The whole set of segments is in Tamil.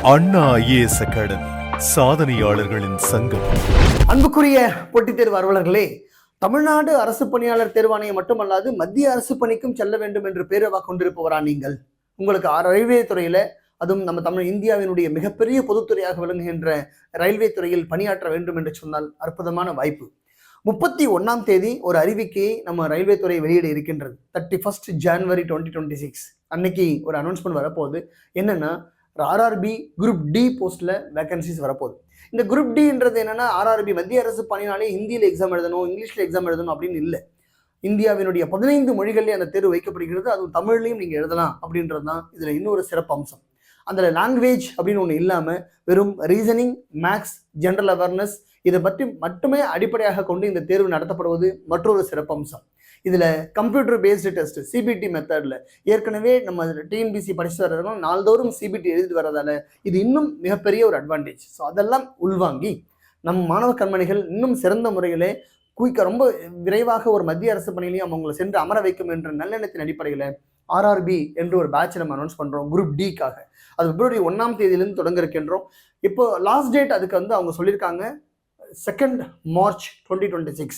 அண்ணா ஐஏஎஸ் அகாடமி சாதனையாளர்களின் சங்கம். அன்புக்குரிய போட்டித் தேர்வு அலுவலர்களே, தமிழ்நாடு அரசு பணியாளர் தேர்வாணையம் மட்டுமல்லாது மத்திய அரசு பணிக்கும் செல்ல வேண்டும் என்று பேரவா கொண்டிருப்பவரா நீங்கள்? உங்களுக்கு ரயில்வே துறையில, அதுவும் நம்ம இந்தியாவினுடைய மிகப்பெரிய பொதுத்துறையாக விளங்குகின்ற ரயில்வே துறையில் பணியாற்ற வேண்டும் என்று சொன்னால் அற்புதமான வாய்ப்பு. 31ஆம் தேதி ஒரு அறிவிக்கையை நம்ம ரயில்வே துறை வெளியிட இருக்கின்றது. 31st January 2026 அன்னைக்கு ஒரு அனௌன்ஸ்மெண்ட் வரப்போகுது. என்னன்னா, ஆர்ஆர்பி குரூப் டி போஸ்ட்ல வேகன்சிஸ் வரப்போகுது. இந்த குரூப் டின்றது என்னன்னா, ஆர்ஆர்பி மத்திய அரசு பணினாலே ஹிந்தியில் எக்ஸாம் எழுதணும், இங்கிலீஷ்ல எக்ஸாம் எழுதணும் அப்படின்னு இல்லை. இந்தியாவினுடைய 15 மொழிகளிலே அந்த தேர்வு வைக்கப்படுகிறது. அதுவும் தமிழ்லையும் நீங்க எழுதலாம் அப்படின்றது தான் இதுல இன்னொரு சிறப்பு அம்சம். அந்த லாங்குவேஜ் அப்படின்னு ஒன்று இல்லாம வெறும் ரீசனிங், மேக்ஸ், ஜென்ரல் அவேர்னஸ் இதை பற்றி மட்டுமே அடிப்படையாக கொண்டு இந்த தேர்வு நடத்தப்படுவது மற்றொரு சிறப்பு அம்சம். இதுல கம்ப்யூட்டர் பேஸ்டு டெஸ்ட் சிபிடி மெத்தட்ல ஏற்கனவே நம்ம டிஎன்பிசி படிச்சுட்டு வர்றதுனால நாள்தோறும் சிபிடி எழுதி வர்றதால இது இன்னும் மிகப்பெரிய ஒரு அட்வான்டேஜ். ஸோ அதெல்லாம் உள்வாங்கி நம் மாணவ கண்மணிகள் இன்னும் சிறந்த முறையிலே ரொம்ப விரைவாக ஒரு மத்திய அரசு பணியிலையும் அவங்களை சென்று அமர வைக்கும் என்ற நல்லெண்ணத்தின் அடிப்படையில் ஆர்ஆர்பி என்று ஒரு பேட்ச் நம்ம அனௌன்ஸ் பண்றோம் குரூப் டிக்காக. அது February 1ஆம் தேதியிலிருந்து தொடங்க இருக்கின்றோம். இப்போ லாஸ்ட் டேட் அதுக்கு அவங்க சொல்லியிருக்காங்க 2nd March 2026.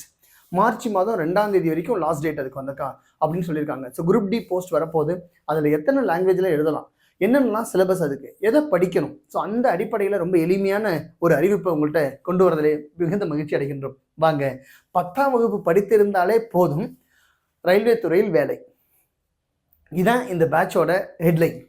மார்ச் மாதம் 2ஆம் தேதி வரைக்கும் லாஸ்ட் டேட் அதுக்கு வந்திருக்கா அப்படின்னு சொல்லியிருக்காங்க. ஸோ குரூப் டி போஸ்ட் வரப்போகுது. அதில் எத்தனை லாங்குவேஜில் எழுதலாம், என்னென்னலாம் சிலபஸ், அதுக்கு எதை படிக்கணும், ஸோ அந்த அடிப்படையில் ரொம்ப எளிமையான ஒரு அறிவிப்பை உங்கள்கிட்ட கொண்டு வரதிலே மிகுந்த மகிழ்ச்சி அடைகின்றோம். வாங்க, 10ஆம் வகுப்பு படித்திருந்தாலே போதும் ரயில்வே துறையில் வேலை. இதுதான் இந்த பேட்சோட ஹெட்லைன்.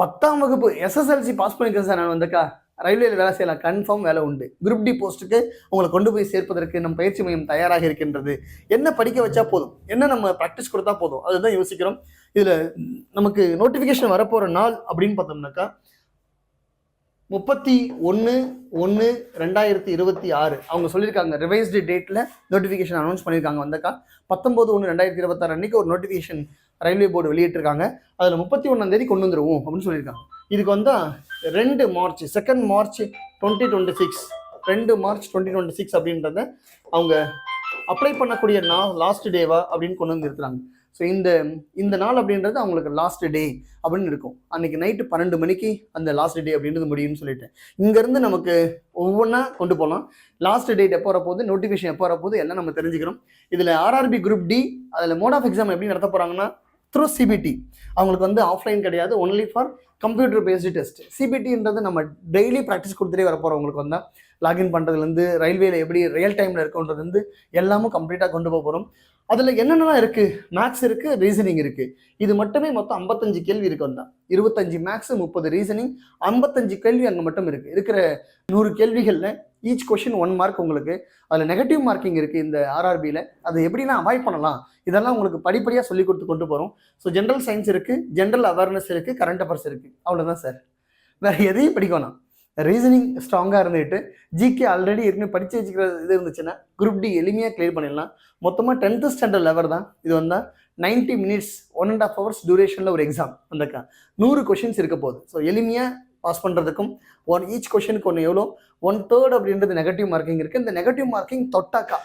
10ஆம் வகுப்பு எஸ்எஸ்எல்சி பாஸ் பண்ணிக்கிறேன் சார், நான் வந்திருக்கா ரயில்வேல வேலை செய்யலாம், கன்ஃபார்ம் வேலை உண்டு. குரூப் டி போஸ்ட்டுக்கு உங்களை கொண்டு போய் சேர்ப்பதற்கு நம் பயிற்சி மையம் தயாராக இருக்கின்றது. என்ன படிக்க வச்சா போதும், என்ன நம்ம ப்ராக்டிஸ் கொடுத்தா போதும், அதுதான் யோசிக்கிறோம். இதில் நமக்கு நோட்டிஃபிகேஷன் வரப்போகிற நாள் அப்படின்னு பார்த்தோம்னாக்கா 31/1/2026 அவங்க சொல்லியிருக்காங்க. ரிவைஸ்டு டேட்டில் நோட்டிஃபிகேஷன் அனௌன்ஸ் பண்ணியிருக்காங்க. வந்தக்கா 19/1/2026 அன்னைக்கு ஒரு நோட்டிஃபிகேஷன் ரயில்வே போர்டு வெளியிட்டிருக்காங்க. அதில் 31ஆம் தேதி கொண்டு வந்துருவோம் அப்படின்னு சொல்லியிருக்காங்க. இதுக்கு 2 மார்ச் 2nd March 2026 2 March 2026 அப்படின்றத அவங்க அப்ளை பண்ணக்கூடிய லாஸ்ட் டேவா அப்படின்னு கொண்டு வந்துருக்குறாங்க. ஸோ இந்த நாள் அப்படின்றது அவங்களுக்கு லாஸ்ட் டே அப்படின்னு இருக்கும். அன்னைக்கு நைட்டு 12 மணிக்கு அந்த லாஸ்ட் டே அப்படின்றது முடியும்னு சொல்லிட்டேன். இங்கேருந்து நமக்கு ஒவ்வொன்றா கொண்டு போகலாம். லாஸ்ட் டேட் எப்போ வரப்போகுது, நோட்டிஃபிகேஷன் எப்போ வரப்போகுது எல்லாம் நம்ம தெரிஞ்சுக்கிறோம். இதில் ஆர்ஆர்பி குரூப் டி அதில் மோட் ஆஃப் எக்ஸாம் எப்படி நடத்த போகிறாங்கன்னா த்ரூ சிபிடி. அவங்களுக்கு ஆஃப்லைன் கிடையாது, only for computer based test. சிபிடின்றது நம்ம டெய்லி ப்ராக்டிஸ் கொடுத்துட்டே வரப்போகிறவங்களுக்கு லாகின் பண்ணுறதுலேருந்து ரயில்வேல எப்படி ரியல் டைமில் இருக்குன்றது எல்லாமும் கம்ப்ளீட்டாக கொண்டு போகிறோம். அதில் என்னென்னலாம் இருக்குது, மேக்ஸ் இருக்குது, ரீசனிங் இருக்குது. இது மட்டுமே மொத்தம் 55 கேள்வி இருக்கு. 25 மேக்ஸ், 30 ரீசனிங், 55 கேள்வி அங்கே மட்டும் இருக்குது. இருக்கிற 100 கேள்விகளில் ஈச் கொஷின் 1 மார்க் உங்களுக்கு. அதில் நெகட்டிவ் மார்க்கிங் இருக்குது இந்த ஆர்ஆர்பியில். அதை எப்படிலாம் அவாய்ட் பண்ணலாம் இதெல்லாம் உங்களுக்கு படிப்படியாக சொல்லி கொடுத்து கொண்டு போகிறோம். ஸோ ஜென்ரல் சயின்ஸ் இருக்குது, ஜென்ரல் அவேர்னஸ் இருக்குது, கரண்ட் அஃபேர்ஸ் இருக்குது. அவ்வளோதான் சார், வேறு எதையும் படிக்கணும். ரீசனிங் ஸ்ட்ராங்காக இருந்துட்டு ஜிகே ஆல்ரெடி ஏற்கனவே படித்து வச்சுக்கிற இது இருந்துச்சுன்னா குரூப் டி எளிமையாக கிளியர் பண்ணிடலாம். மொத்தமாக 10th ஸ்டாண்டர்ட் லெவல் தான் இது. 90 minutes 1.5 hours டியூரேஷனில் ஒரு எக்ஸாம் வந்திருக்கா. 100 கொஷின்ஸ் இருக்க போகுது. ஸோ எளிமையாக பாஸ் பண்ணுறதுக்கும் ஈச் கொஷனுக்கு எவ்வளோ 1/3 அப்படின்றது நெகட்டிவ் மார்க்கிங் இருக்குது. இந்த நெகட்டிவ் மார்க்கிங் தொட்டாக்கா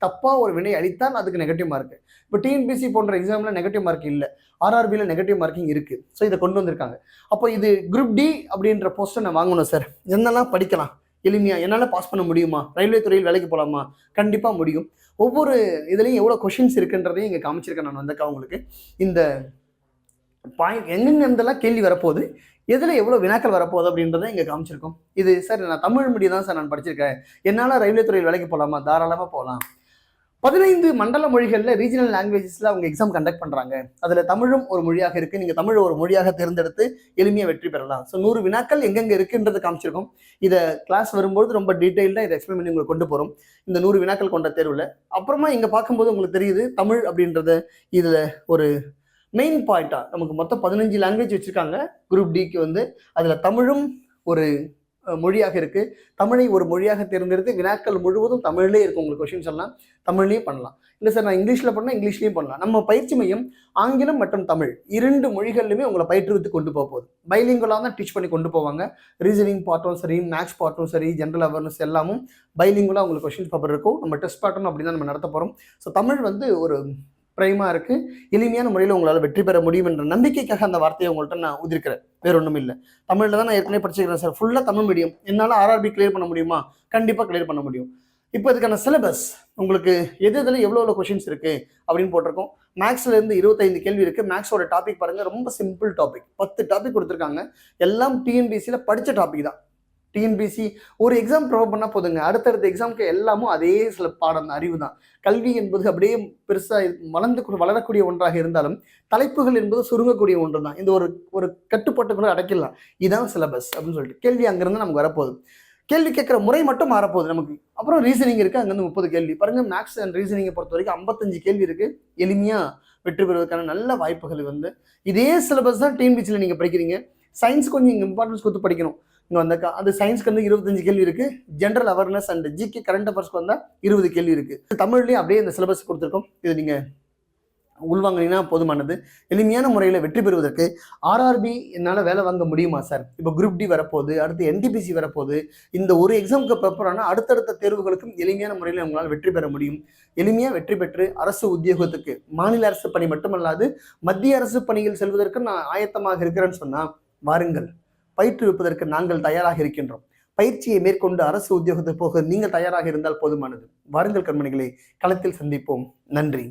தப்பாக ஒரு வினை அளித்தால் அதுக்கு நெகட்டிவ் மார்க்கு. இப்போ டிஎன்பிசி போன்ற எக்ஸாமில் நெகட்டிவ் மார்க் இல்லை, ஆர்ஆர்பியில் நெகட்டிவ் மார்க்கிங் இருக்குது. ஸோ இதை கொண்டு வந்திருக்காங்க. அப்போ இது குரூப் டி அப்படின்ற போஸ்ட்டை நான் வாங்கணும் சார், என்னெல்லாம் படிக்கலாம் எளிமையாக, என்னால் பாஸ் பண்ண முடியுமா, ரயில்வே துறையில் வேலைக்கு போகலாமா? கண்டிப்பாக முடியும். ஒவ்வொரு இதுலேயும் எவ்வளோ கொஷின்ஸ் இருக்குன்றதையும் இங்கே காமிச்சிருக்கேன் நான் வந்தக்கா உங்களுக்கு. இந்த பாயிண்ட் எங்கெங்கெல்லாம் கேள்வி வரப்போகுது, எதில் எவ்வளோ வினாக்கள் வரப்போகுது அப்படின்றத இங்கே காமிச்சிருக்கோம். இது சார் நான் தமிழ் மீடியம் தான் சார் நான் படிச்சிருக்கேன், என்னால் ரயில்வே துறையில் வேலைக்கு போகலாமா? தாராளமாக போகலாம். 15 மண்டல மொழிகளில் ரீஜனல் லாங்குவேஜஸில் அவங்க எக்ஸாம் கண்டக்ட் பண்ணுறாங்க. அதில் தமிழும் ஒரு மொழியாக இருக்குது. நீங்கள் தமிழ் ஒரு மொழியாக தேர்ந்தெடுத்து எளிமையாக வெற்றி பெறலாம். ஸோ 100 வினாக்கள் எங்கெங்கே இருக்குன்றது காமிச்சிருக்கோம். இதை கிளாஸ் வரும்போது ரொம்ப டீட்டெயில்டாக இதை எக்ஸ்பிளைன் பண்ணி உங்களுக்கு கொண்டு போகிறோம் இந்த 100 வினாக்கள் கொண்ட தேர்வில். அப்புறமா இங்கே பார்க்கும்போது உங்களுக்கு தெரியுது தமிழ் அப்படின்றது இதில் ஒரு மெயின் பாயிண்ட்டாக நமக்கு மொத்தம் 15 லாங்குவேஜ் வச்சுருக்காங்க குரூப் டிக்கு. அதில் தமிழும் ஒரு மொழியாக இருக்குது. தமிழை ஒரு மொழியாக தேர்ந்தெடுத்து வினாக்கள் முழுவதும் தமிழ்லேயே இருக்கும். உங்களுக்கு கொஷின்ஸ் எல்லாம் தமிழ்லேயும் பண்ணலாம். இல்லை சார் நான் இங்கிலீஷில் பண்ணால் இங்கிலீஷ்லேயும் பண்ணலாம். நம்ம பயிற்சி மையம் ஆங்கிலம் மற்றும் தமிழ் 2 மொழிகள்லையுமே உங்களை பயிற்றுவித்து கொண்டு போகுது. பைலிங்குலாக தான் டீச் பண்ணி கொண்டு போவாங்க. ரீசனிங் பார்ட்டும் சரி, மேக்ஸ் பார்ட்டும் சரி, ஜென்ரல் அவேர்னஸ் எல்லாமும் பைலிங்குலாக உங்களுக்கு கொஷின்ஸ் பேப்பர் இருக்கும். நம்ம டெஸ்ட் பேட்டர்ன் அப்படி தான் நம்ம நடத்த போகிறோம். ஸோ தமிழ் ஒரு பிரைமாக இருக்குது. எளிமையான முறையில் உங்களால் வெற்றி பெற முடியும் என்ற நம்பிக்கைக்காக அந்த வார்த்தையை உங்கள்கிட்ட நான் உதிர்க்கிறேன். வேற ஒன்றும் இல்லை. தமிழில் தான் நான் ஏற்கனவே படிச்சுக்கிறேன் சார், ஃபுல்லாக தமிழ் மீடியம், என்னால் ஆர்ஆர்பி கிளியர் பண்ண முடியுமா? கண்டிப்பாக கிளியர் பண்ண முடியும். இப்போ இதுக்கான சிலபஸ் உங்களுக்கு எது எதில் எவ்வளோ கொஷின்ஸ் இருக்குது அப்படின்னு போட்டிருக்கோம். மேக்ஸ்லேருந்து 25 கேள்வி இருக்குது. மேக்ஸோட டாபிக் பாருங்கள், ரொம்ப சிம்பிள் டாபிக். 10 டாபிக் கொடுத்துருக்காங்க. எல்லாம் டிஎன்பிசியில் படித்த டாபிக் தான். டிஎன்பிசி ஒரு எக்ஸாம் ப்ரிப்பேர் பண்ணால் போதுங்க, அடுத்தடுத்த எக்ஸாமுக்கு எல்லாமும் அதே சில பாடம் அறிவு தான். கல்வி என்பது அப்படியே பெருசாக வளரக்கூடிய ஒன்றாக இருந்தாலும் தலைப்புகள் என்பது சுருங்கக்கூடிய ஒன்று தான். இந்த ஒரு கட்டுப்பாட்டுக்குள்ள அடைக்கலாம். இதுதான் சிலபஸ் அப்படின்னு சொல்லிட்டு கேள்வி அங்கேருந்து நமக்கு வரப்போகுது. கேள்வி கேட்குற முறை மட்டும் மாறப்போகுது நமக்கு. அப்புறம் ரீசனிங் இருக்குது, அங்கேருந்து 30 கேள்வி. பாருங்கள், மேக்ஸ் அண்ட் ரீசனிங்கை பொறுத்த வரைக்கும் 55 கேள்வி இருக்குது. எளிமையாக வெற்றி பெறுவதற்கான நல்ல வாய்ப்புகள் வந்து இதே சிலபஸ் தான் டிஎன்பிசியில் நீங்கள் படிக்கிறீங்க. சயின்ஸ் கொஞ்சம் இங்கே இம்பார்ட்டன்ஸ் கொடுத்து படிக்கணும். இங்கே வந்தாக்கா அது சயின்ஸ்க்கு வந்து 25 கேள்வி இருக்குது. General awareness and GK current அஃபேர்ஸ்க்கு வந்தால் 20 கேள்வி இருக்குது. தமிழ்லேயும் அப்படியே இந்த சிலபஸ் கொடுத்துருக்கோம். இது நீங்கள் உள்வாங்கினீங்கன்னா போதுமானது. எளிமையான முறையில் வெற்றி பெறுவதற்கு ஆர்ஆர்பி என்னால் வேலை வாங்க முடியுமா சார்? இப்போ குரூப் டி வரப்போகுது, அடுத்து என்டிபிசி வரப்போகுது. இந்த ஒரு எக்ஸாமுக்கு ப்ரிப்பேர் ஆனால் அடுத்தடுத்த தேர்வுகளுக்கும் எளிமையான முறையில் உங்களால் வெற்றி பெற முடியும். எளிமையாக வெற்றி பெற்று அரசு உத்தியோகத்துக்கு, மாநில அரசு பணி மட்டுமல்லாது மத்திய அரசு பணியில் செல்வதற்கு நான் ஆயத்தமாக இருக்கிறேன்னு சொன்னால் வாருங்கள், பயிற்றுவிப்பதற்கு நாங்கள் தயாராக இருக்கின்றோம். பயிற்சியை மேற்கொண்டு அரசு உத்தியோகத்துக்கு போக நீங்கள் தயாராக இருந்தால் போதுமானது. வாருங்கள் கண்மணிகளை, களத்தில் சந்திப்போம். நன்றி.